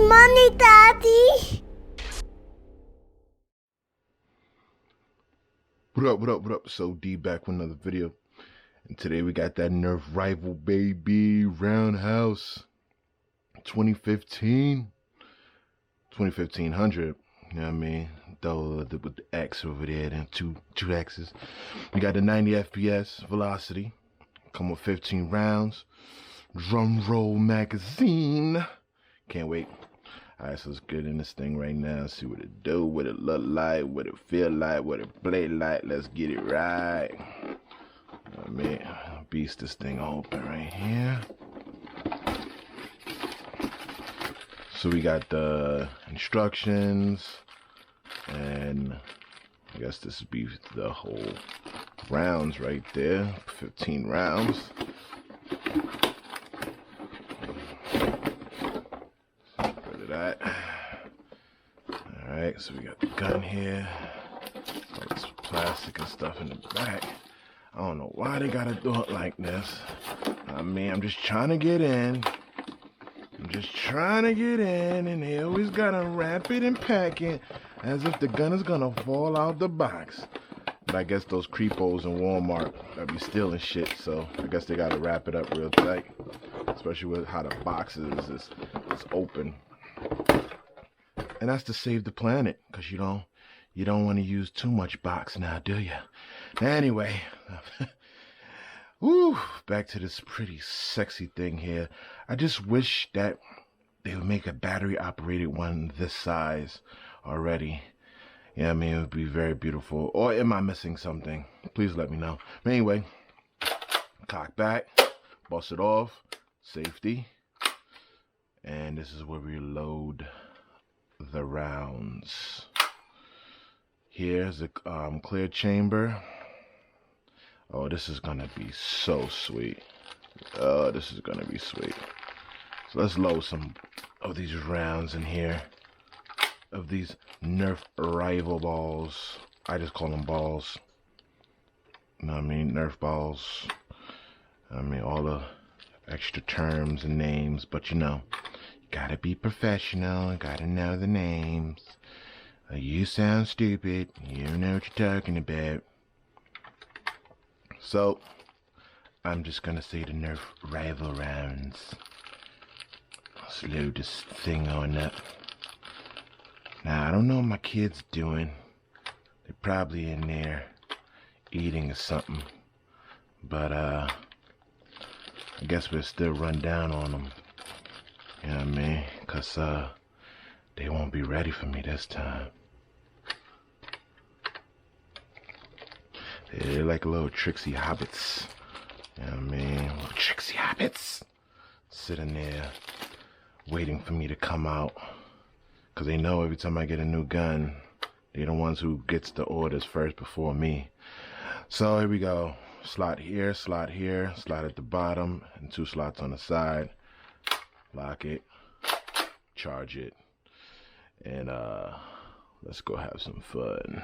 money, Daddy. What up? So D back with another video. And today we got that Nerf rival, baby. Roundhouse 2015. 2500. You know what I mean? Though with the X over there and two X's. We got the 90 FPS velocity. Come with 15 rounds. Drum roll magazine. Can't wait. Alright, so let's get in this thing right now. See what it do, what it look like, what it feel like, what it play like. Let's get it right. I mean, beast this thing open right here. So we got the instructions, and I guess this would be the whole rounds right there. 15 rounds. That. Alright, so we got the gun here. All this plastic and stuff in the back. I don't know why they gotta do it like this. I mean, I'm just trying to get in. And they always gotta wrap it and pack it as if the gun is gonna fall out the box. But I guess those creepos in Walmart that be stealing shit, so I guess they gotta wrap it up real tight. Especially with how the box is open. And that's to save the planet, because you don't want to use too much box now, do you? Anyway, woo, back to this pretty sexy thing here. I just wish that they would make a battery operated one this size already. Yeah, I mean, it would be very beautiful. Or am I missing something? Please let me know. But anyway, cock back, bust it off, safety. And this is where we load the rounds. Here's a clear chamber. Oh, this is gonna be so sweet. Oh, this is gonna be sweet. So let's load some of these rounds in here. Of these Nerf rival balls. I just call them balls. You know what I mean? Nerf balls. I mean, all the extra terms and names, but you know. Gotta be professional, gotta know the names. You sound stupid, you don't know what you're talking about. So, I'm just gonna say the Nerf rival rounds. Let's load this thing on up. Now, I don't know what my kids doing. They're probably in there eating or something. But, I guess we'll still run down on them. You know what I mean? Because they won't be ready for me this time. They're like little tricksy hobbits. You know what I mean? Little tricksy hobbits. Sitting there waiting for me to come out. Because they know every time I get a new gun, they're the ones who gets the orders first before me. So here we go. Slot here, slot at the bottom, and 2 slots on the side. Lock it, charge it, and let's go have some fun.